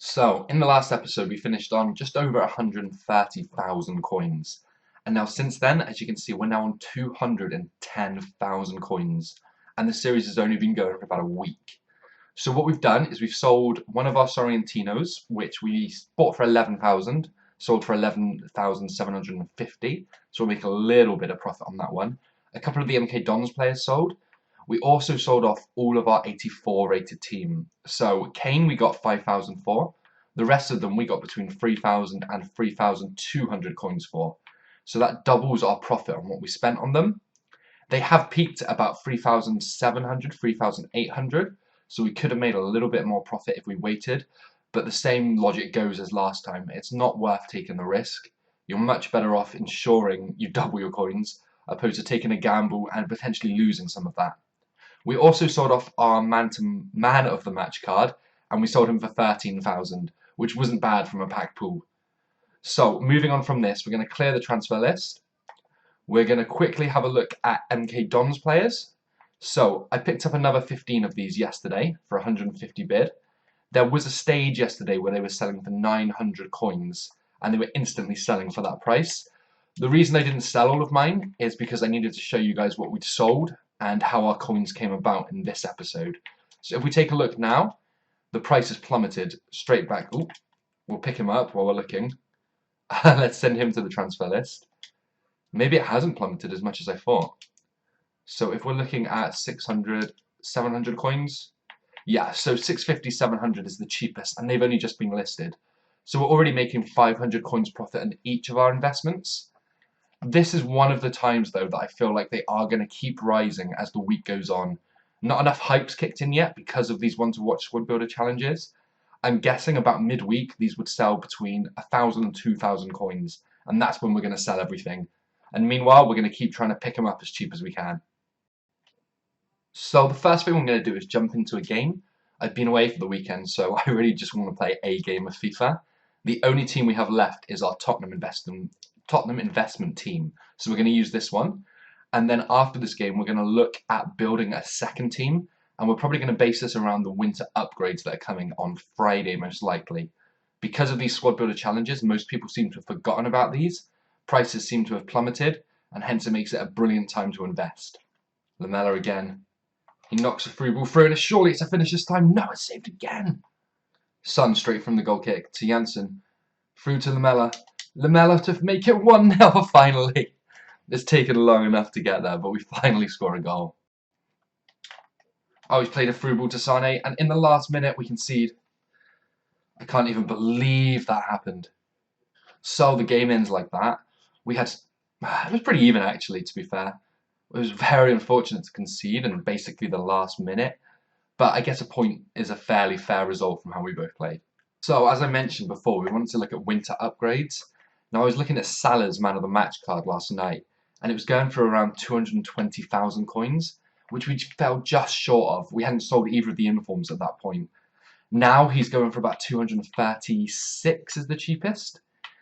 So, in the last episode, we finished on just over 130,000 coins. And now, since then, as you can see, we're now on 210,000 coins. And the series has only been going for about a week. So, what we've done is we've sold one of our Sorrentinos, which we bought for 11,000, sold for 11,750. So, we'll make a little bit of profit on that one. A couple of the MK Dons players sold. We also sold off all of our 84 rated team. So Kane we got 5,000 for. The rest of them we got between 3,000 and 3,200 coins for. So that doubles our profit on what we spent on them. They have peaked at about 3,700, 3,800. So we could have made a little bit more profit if we waited. But the same logic goes as last time. It's not worth taking the risk. You're much better off ensuring you double your coins opposed to taking a gamble and potentially losing some of that. We also sold off our man of the match card, and we sold him for 13,000, which wasn't bad from a pack pool. So moving on from this, we're going to clear the transfer list. We're going to quickly have a look at MK Dons players. So I picked up another 15 of these yesterday for 150 bid. There was a stage yesterday where they were selling for 900 coins, and they were instantly selling for that price. The reason I didn't sell all of mine is because I needed to show you guys what we'd sold and how our coins came about in this episode. So if we take a look now, the price has plummeted straight back. Ooh, we'll pick him up while we're looking. Let's send him to the transfer list. Maybe it hasn't plummeted as much as I thought. So if we're looking at 600, 700 coins, yeah, so 650, 700 is the cheapest, and they've only just been listed. So we're already making 500 coins profit on each of our investments. This is one of the times, though, that I feel like they are going to keep rising as the week goes on. Not enough hype's kicked in yet because of these one-to-watch squad builder challenges. I'm guessing about midweek these would sell between 1,000 and 2,000 coins, and that's when we're going to sell everything. And meanwhile, we're going to keep trying to pick them up as cheap as we can. So the first thing I'm going to do is jump into a game. I've been away for the weekend, so I really just want to play a game of FIFA. The only team we have left is our Tottenham investment team. So we're going to use this one. And then after this game, we're going to look at building a second team. And we're probably going to base this around the winter upgrades that are coming on Friday, most likely. Because of these squad builder challenges, most people seem to have forgotten about these. Prices seem to have plummeted, and hence it makes it a brilliant time to invest. Lamela again. He knocks a free ball through, and surely it's a finish this time. No, it's saved again. Son straight from the goal kick to Janssen. Through to Lamela. Lamela to make it 1-0 finally. It's taken long enough to get there, but we finally score a goal. Oh, he's played a through ball to Sane, and in the last minute we concede. I can't even believe that happened. So the game ends like that. It was pretty even actually, to be fair. It was very unfortunate to concede in basically the last minute, but I guess a point is a fairly fair result from how we both played. So as I mentioned before, we wanted to look at winter upgrades. Now I was looking at Salah's man of the match card last night, and it was going for around 220,000 coins, which we fell just short of. We hadn't sold either of the informs at that point. Now he's going for about 236 is the cheapest.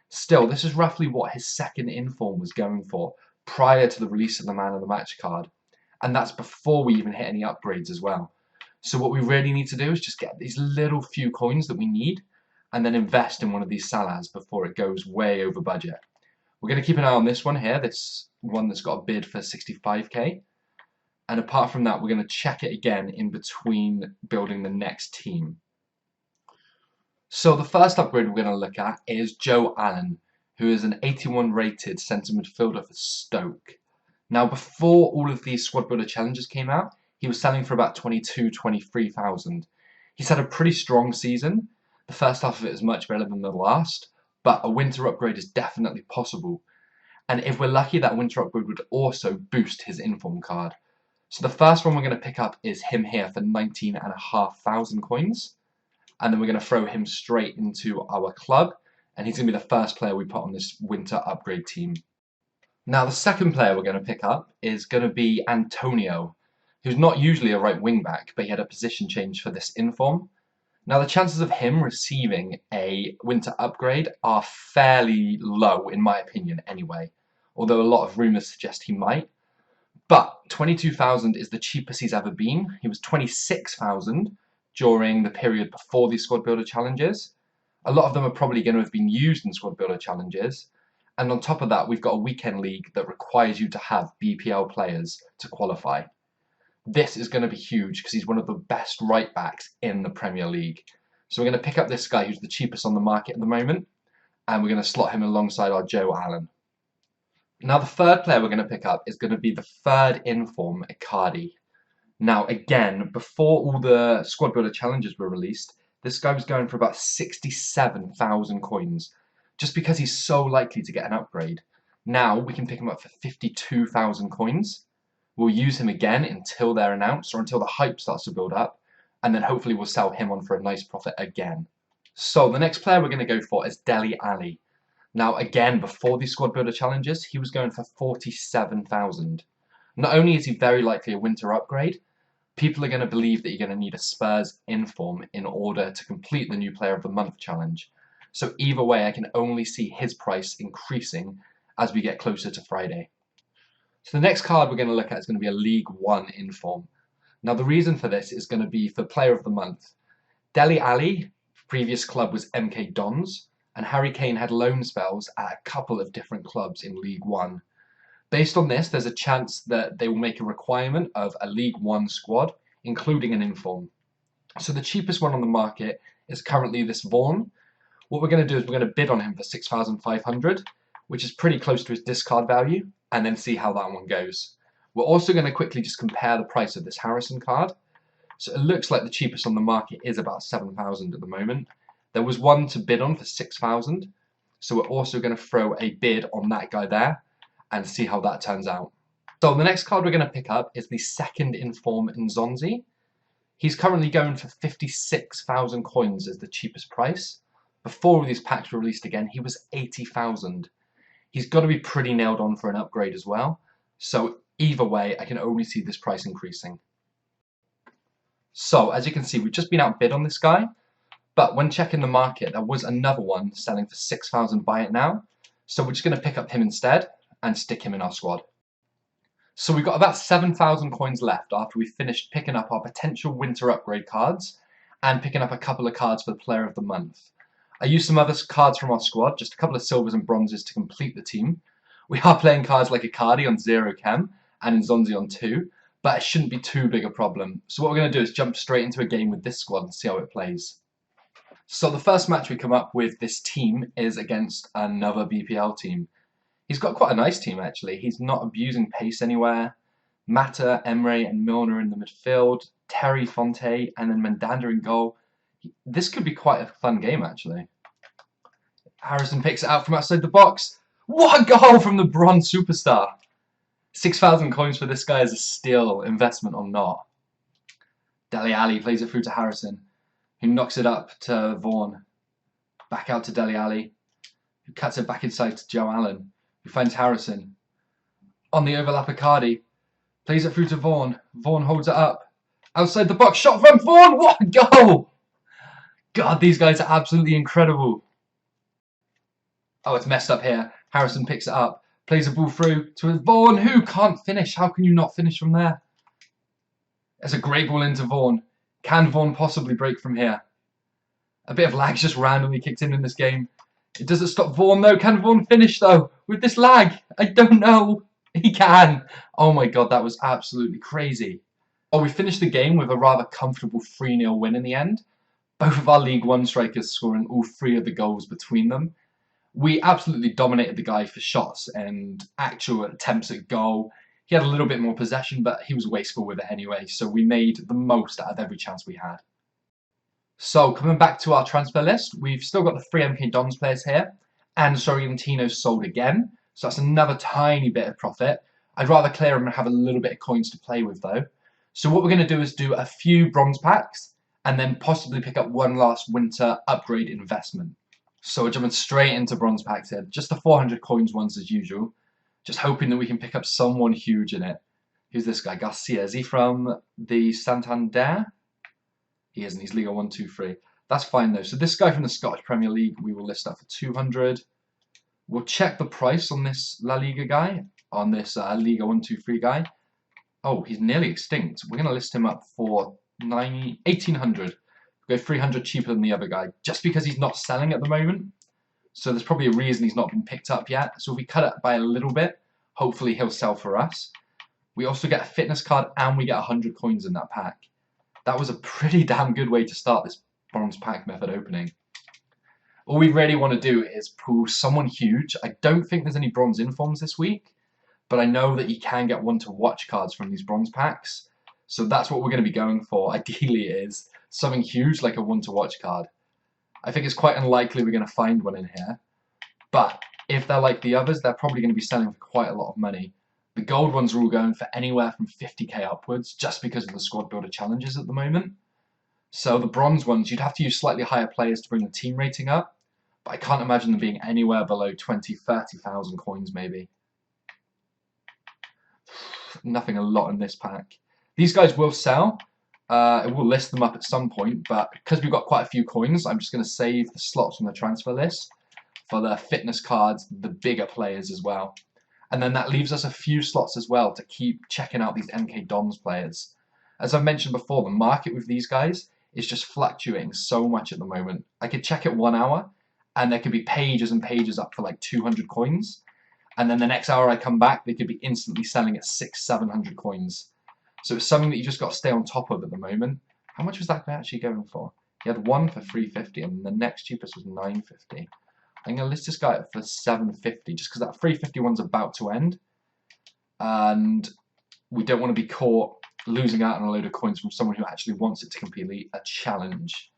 Still, this is roughly what his second inform was going for prior to the release of the man of the match card. And that's before we even hit any upgrades as well. So what we really need to do is just get these little few coins that we need and then invest in one of these Salahs before it goes way over budget. We're going to keep an eye on this one here, this one that's got a bid for 65k. And apart from that, we're going to check it again in between building the next team. So the first upgrade we're going to look at is Joe Allen, who is an 81 rated centre midfielder for Stoke. Now before all of these squad builder challenges came out, he was selling for about 23,000. He's had a pretty strong season. The first half of it is much better than the last, but a winter upgrade is definitely possible. And if we're lucky, that winter upgrade would also boost his inform card. So the first one we're going to pick up is him here for 19,500 coins. And then we're going to throw him straight into our club. And he's going to be the first player we put on this winter upgrade team. Now the second player we're going to pick up is going to be Antonio, who's not usually a right wing back, but he had a position change for this inform. Now the chances of him receiving a winter upgrade are fairly low, in my opinion anyway, although a lot of rumours suggest he might. But 22,000 is the cheapest he's ever been. He was 26,000 during the period before these squad builder challenges. A lot of them are probably going to have been used in squad builder challenges. And on top of that, we've got a weekend league that requires you to have BPL players to qualify. This is going to be huge because he's one of the best right backs in the Premier League. So we're going to pick up this guy who's the cheapest on the market at the moment, and we're going to slot him alongside our Joe Allen. Now the third player we're going to pick up is going to be the third inform, Icardi. Now again, before all the squad builder challenges were released, this guy was going for about 67,000 coins, just because he's so likely to get an upgrade. Now we can pick him up for 52,000 coins. We'll use him again until they're announced or until the hype starts to build up, and then hopefully we'll sell him on for a nice profit again. So the next player we're going to go for is Dele Alli. Now again, before these squad builder challenges, he was going for 47,000. Not only is he very likely a winter upgrade, people are going to believe that you're going to need a Spurs inform in order to complete the new player of the month challenge. So either way, I can only see his price increasing as we get closer to Friday. So the next card we're going to look at is going to be a League One inform. Now the reason for this is going to be for player of the month. Dele Alli, previous club was MK Dons, and Harry Kane had loan spells at a couple of different clubs in League One. Based on this, there's a chance that they will make a requirement of a League One squad, including an inform. So the cheapest one on the market is currently this Vaughan. What we're going to do is we're going to bid on him for 6,500, which is pretty close to his discard value, and then see how that one goes. We're also going to quickly just compare the price of this Harrison card. So it looks like the cheapest on the market is about 7,000 at the moment. There was one to bid on for 6,000, so we're also going to throw a bid on that guy there and see how that turns out. So the next card we're going to pick up is the second inform Nzonzi. He's currently going for 56,000 coins as the cheapest price. Before these packs were released again, he was 80,000. He's got to be pretty nailed on for an upgrade as well. So either way, I can only see this price increasing. So as you can see, we've just been outbid on this guy. But when checking the market, there was another one selling for 6,000 buy it now. So we're just going to pick up him instead and stick him in our squad. So we've got about 7,000 coins left after we finished picking up our potential winter upgrade cards and picking up a couple of cards for the player of the month. I used some other cards from our squad, just a couple of silvers and bronzes to complete the team. We are playing cards like Icardi on 0 chem and Nzonzi on 2, but it shouldn't be too big a problem. So what we're going to do is jump straight into a game with this squad and see how it plays. So the first match we come up with this team is against another BPL team. He's got quite a nice team actually. He's not abusing pace anywhere. Mata, Emre and Milner in the midfield, Terry, Fonte and then Mandanda in goal. This could be quite a fun game actually. Harrison picks it out from outside the box. What a goal from the bronze superstar. 6,000 coins for this guy is a steal, investment or not. Dele Alli plays it through to Harrison, who knocks it up to Vaughan. Back out to Dele Alli, who cuts it back inside to Joe Allen, who finds Harrison. On the overlap, Icardi plays it through to Vaughan. Vaughan holds it up. Outside the box, shot from Vaughan. What a goal! God, these guys are absolutely incredible. Oh, it's messed up here. Harrison picks it up, plays the ball through to Vaughan, who can't finish. How can you not finish from there? It's a great ball into Vaughan. Can Vaughan possibly break from here? A bit of lag just randomly kicked in this game. It doesn't stop Vaughan though. Can Vaughan finish though with this lag? I don't know. He can. Oh my god, that was absolutely crazy. Oh, we finished the game with a rather comfortable 3-0 win in the end. Both of our League One strikers scoring all 3 of the goals between them. We absolutely dominated the guy for shots and actual attempts at goal. He had a little bit more possession, but he was wasteful with it anyway, so we made the most out of every chance we had. So, coming back to our transfer list, we've still got the 3 MK Dons players here, and Sorrentino's sold again, so that's another tiny bit of profit. I'd rather clear them and have a little bit of coins to play with though. So what we're going to do is do a few bronze packs, and then possibly pick up one last winter upgrade investment. So we're jumping straight into bronze packs here, just the 400 coins ones as usual. Just hoping that we can pick up someone huge in it. Who's this guy? Garcia. Is he from the Santander? He isn't. He's Liga 1, 2, 3. That's fine though. So this guy from the Scottish Premier League, we will list up for 200. We'll check the price on this La Liga guy, on this Liga 1, 2, 3 guy. Oh, he's nearly extinct. We're going to list him up for 1,800. Go 300 cheaper than the other guy, just because he's not selling at the moment. So there's probably a reason he's not been picked up yet. So if we cut it by a little bit, hopefully he'll sell for us. We also get a fitness card and we get 100 coins in that pack. That was a pretty damn good way to start this bronze pack method opening. All we really want to do is pull someone huge. I don't think there's any bronze informs this week, but I know that you can get one to watch cards from these bronze packs. So that's what we're going to be going for. Ideally it is something huge like a one to watch card. I think it's quite unlikely we're going to find one in here, but if they're like the others, they're probably going to be selling for quite a lot of money. The gold ones are all going for anywhere from 50k upwards, just because of the squad builder challenges at the moment. So the bronze ones, you'd have to use slightly higher players to bring the team rating up, but I can't imagine them being anywhere below 20-30,000 coins maybe. Nothing a lot in this pack. These guys will sell. It will list them up at some point, but because we've got quite a few coins, I'm just going to save the slots from the transfer list for the fitness cards, the bigger players as well. And then that leaves us a few slots as well to keep checking out these MK Dons players. As I've mentioned before, the market with these guys is just fluctuating so much at the moment. I could check it 1 hour, and there could be pages and pages up for like 200 coins. And then the next hour I come back, they could be instantly selling at 600-700 coins. So it's something that you just got to stay on top of at the moment. How much was that guy actually going for? He had one for 350, and the next cheapest was 950. I'm going to list this guy for 750, just because that 350 one's about to end. And we don't want to be caught losing out on a load of coins from someone who actually wants it to complete a challenge.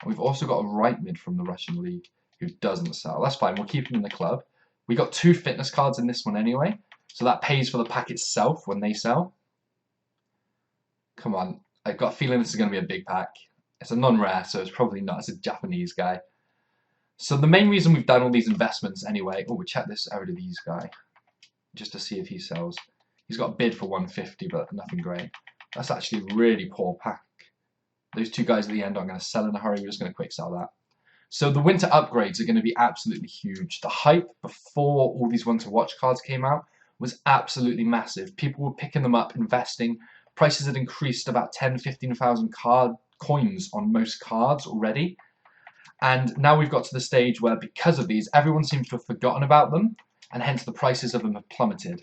And we've also got a right mid from the Russian League who doesn't sell. That's fine, we'll keep him in the club. We got 2 fitness cards in this one anyway, so that pays for the pack itself when they sell. Come on, I've got a feeling this is going to be a big pack. It's a non-rare, so it's probably not. It's a Japanese guy. So the main reason we've done all these investments anyway... Oh, we'll check this Eredivisie guy, just to see if he sells. He's got a bid for 150, but nothing great. That's actually a really poor pack. Those 2 guys at the end I'm going to sell in a hurry. We're just going to quick sell that. So the winter upgrades are going to be absolutely huge. The hype before all these one to watch cards came out was absolutely massive. People were picking them up, investing. Prices had increased about 10-15,000 coins on most cards already. And now we've got to the stage where, because of these, everyone seems to have forgotten about them, and hence the prices of them have plummeted.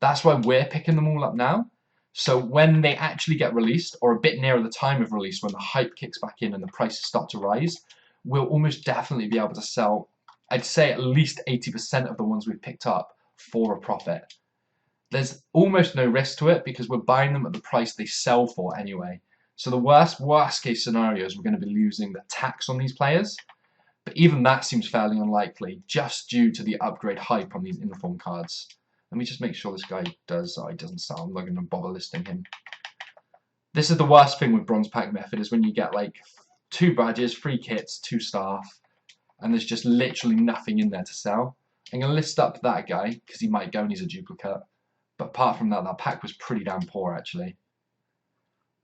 That's why we're picking them all up now. So when they actually get released, or a bit nearer the time of release, when the hype kicks back in and the prices start to rise, we'll almost definitely be able to sell, I'd say, at least 80% of the ones we've picked up for a profit. There's almost no risk to it because we're buying them at the price they sell for anyway. So the worst case scenario is we're going to be losing the tax on these players. But even that seems fairly unlikely, just due to the upgrade hype on these inform cards. Let me just make sure this guy does. Oh, he doesn't sell. I'm not going to bother listing him. This is the worst thing with bronze pack method, is when you get like 2 badges, 3 kits, 2 staff, and there's just literally nothing in there to sell. I'm going to list up that guy because he might go and he's a duplicate. But apart from that, that pack was pretty damn poor actually.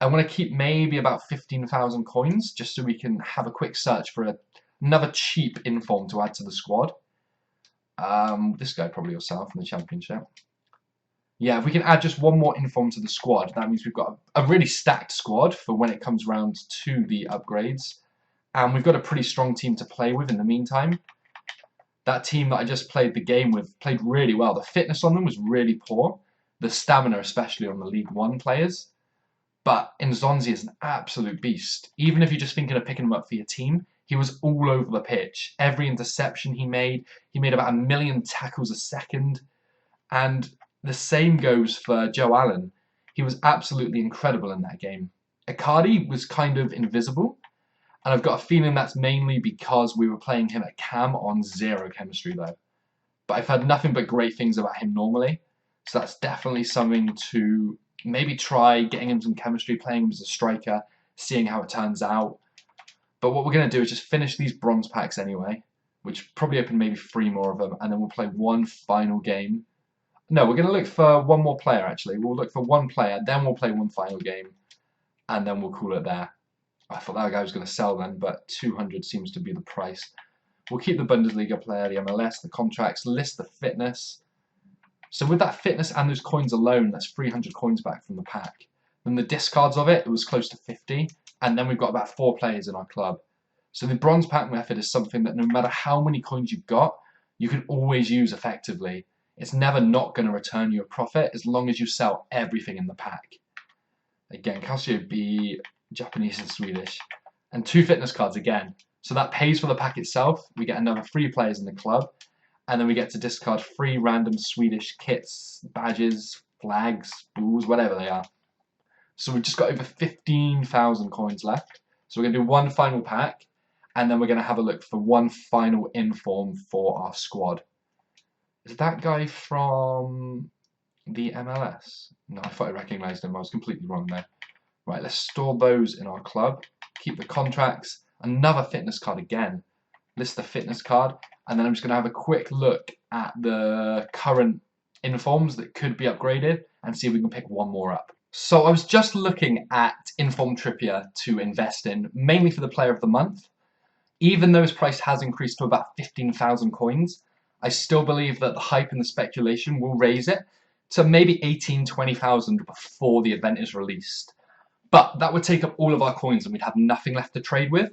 I want to keep maybe about 15,000 coins just so we can have a quick search for another cheap inform to add to the squad. This guy probably will sell from the championship. Yeah, if we can add just 1 more inform to the squad, that means we've got a really stacked squad for when it comes round to the upgrades. And we've got a pretty strong team to play with in the meantime. That team that I just played the game with played really well. The fitness on them was really poor. The stamina, especially on the League 1 players. But Nzonzi is an absolute beast. Even if you're just thinking of picking him up for your team, he was all over the pitch. Every interception he made about 1 million tackles a second. And the same goes for Joe Allen. He was absolutely incredible in that game. Icardi was kind of invisible. And I've got a feeling that's mainly because we were playing him at cam on 0 chemistry though. But I've heard nothing but great things about him normally. So that's definitely something to maybe try getting him some chemistry, playing him as a striker, seeing how it turns out. But what we're going to do is just finish these bronze packs anyway, which probably open maybe 3 more of them, and then we'll play 1 final game. No, we're going to look for 1 more player actually. We'll look for 1 player, then we'll play 1 final game, and then we'll call it there. I thought that guy was going to sell then, but 200 seems to be the price. We'll keep the Bundesliga player, the MLS, the contracts, list the fitness. So with that fitness and those coins alone, that's 300 coins back from the pack. Then the discards of it was close to 50. And then we've got about 4 players in our club. So the bronze pack method is something that no matter how many coins you've got, you can always use effectively. It's never not going to return you a profit as long as you sell everything in the pack. Again, Calcio B, Japanese and Swedish. And 2 fitness cards again. So that pays for the pack itself. We get another 3 players in the club. And then we get to discard 3 random Swedish kits, badges, flags, balls, whatever they are. So we've just got over 15,000 coins left. So we're going to do one final pack. And then we're going to have a look for one final inform for our squad. Is that guy from the MLS? No, I thought I recognised him. I was completely wrong there. Right, let's store those in our club. Keep the contracts. Another fitness card again. List the fitness card. And then I'm just going to have a quick look at the current informs that could be upgraded and see if we can pick one more up. So I was just looking at Inform Trippier to invest in, mainly for the player of the month. Even though his price has increased to about 15,000 coins, I still believe that the hype and the speculation will raise it to maybe 18,000, 20,000 before the event is released. But that would take up all of our coins and we'd have nothing left to trade with.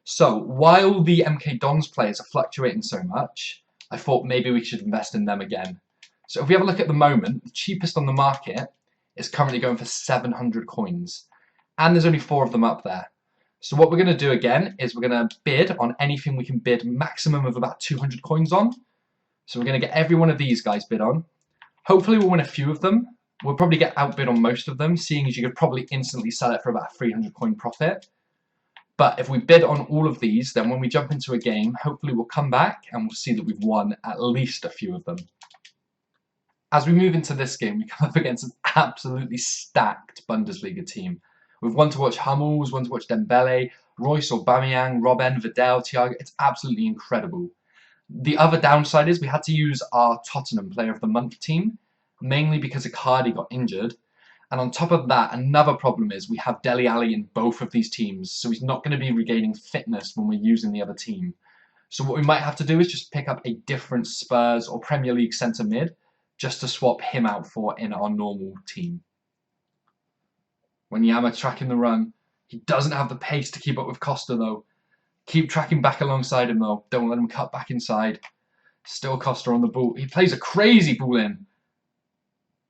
So while the MK Dons players are fluctuating so much, I thought maybe we should invest in them again. So if we have a look at the moment, the cheapest on the market is currently going for 700 coins. And there's only 4 of them up there. So what we're going to do again is we're going to bid on anything we can bid maximum of about 200 coins on. So we're going to get every one of these guys bid on. Hopefully we'll win a few of them. We'll probably get outbid on most of them, seeing as you could probably instantly sell it for about 300 coin profit. But if we bid on all of these, then when we jump into a game, hopefully we'll come back and we'll see that we've won at least a few of them. As we move into this game, we come up against an absolutely stacked Bundesliga team. We've one to watch Hummels, one to watch Dembele, Royce, Aubameyang, Robben, Vidal, Thiago. It's absolutely incredible. The other downside is we had to use our Tottenham Player of the Month team, mainly because Icardi got injured. And on top of that, another problem is we have Dele Alli in both of these teams, so he's not going to be regaining fitness when we're using the other team. So what we might have to do is just pick up a different Spurs or Premier League centre mid, just to swap him out for in our normal team. Wanyama tracking the run. He doesn't have the pace to keep up with Costa though. Keep tracking back alongside him though. Don't let him cut back inside. Still Costa on the ball. He plays a crazy ball in.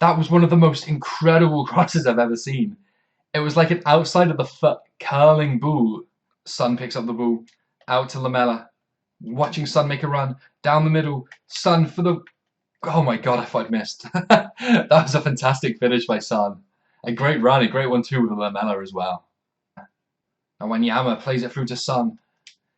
That was one of the most incredible crosses I've ever seen. It was like an outside of the foot curling ball. Son picks up the ball. Out to Lamela. Watching Son make a run. Down the middle. Son for the... Oh my god, I thought I'd missed. That was a fantastic finish by Son. A great run, a great 1-2 with Lamela as well. And Wanyama plays it through to Son.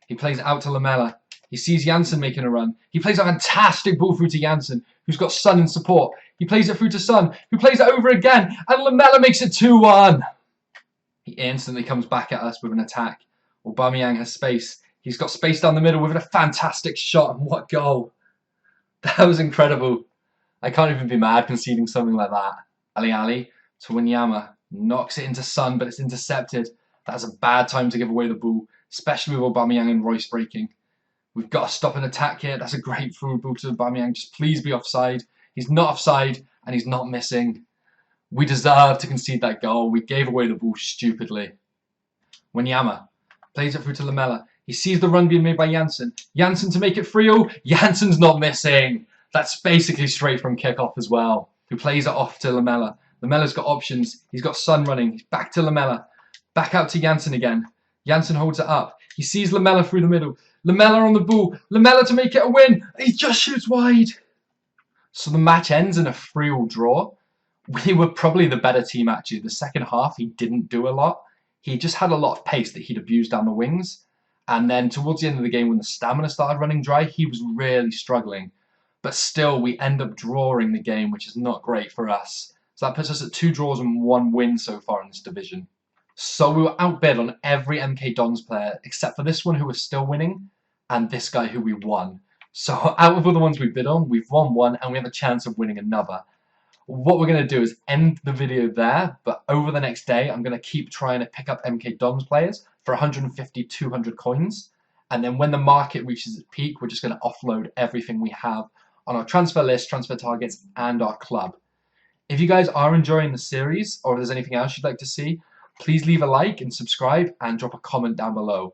He plays it out to Lamela. He sees Janssen making a run. He plays a fantastic ball through to Janssen, who's got Son in support. He plays it through to Son, who plays it over again, and Lamela makes it 2-1. He instantly comes back at us with an attack. Aubameyang has space. He's got space down the middle with a fantastic shot, and what goal. That was incredible. I can't even be mad conceding something like that. Ali to Wanyama. Knocks it into Son, but it's intercepted. That's a bad time to give away the ball, especially with Aubameyang and Royce breaking. We've got to stop an attack here. That's a great through ball to Aubameyang. Just please be offside. He's not offside, and he's not missing. We deserve to concede that goal. We gave away the ball stupidly. Wanyama plays it through to Lamela. He sees the run being made by Janssen. Janssen to make it 3-0. Janssen's not missing. That's basically straight from kickoff as well. Who plays it off to Lamela. Lamela's got options. He's got Son running. He's back to Lamela. Back out to Janssen again. Janssen holds it up. He sees Lamela through the middle. Lamela on the ball. Lamela to make it a win. He just shoots wide. So the match ends in a 3-3 draw. We were probably the better team actually. The second half, he didn't do a lot. He just had a lot of pace that he'd abused down the wings. And then towards the end of the game, when the stamina started running dry, he was really struggling. But still, we end up drawing the game, which is not great for us. So that puts us at 2 draws and 1 win so far in this division. So we were outbid on every MK Dons player, except for this one who was still winning, and this guy who we won. So out of all the ones we bid on, we've won 1, and we have a chance of winning another. What we're going to do is end the video there, but over the next day, I'm going to keep trying to pick up MK Dons players for 150, 200 coins. And then when the market reaches its peak, we're just going to offload everything we have on our transfer list, transfer targets, and our club. If you guys are enjoying the series, or if there's anything else you'd like to see, please leave a like and subscribe and drop a comment down below.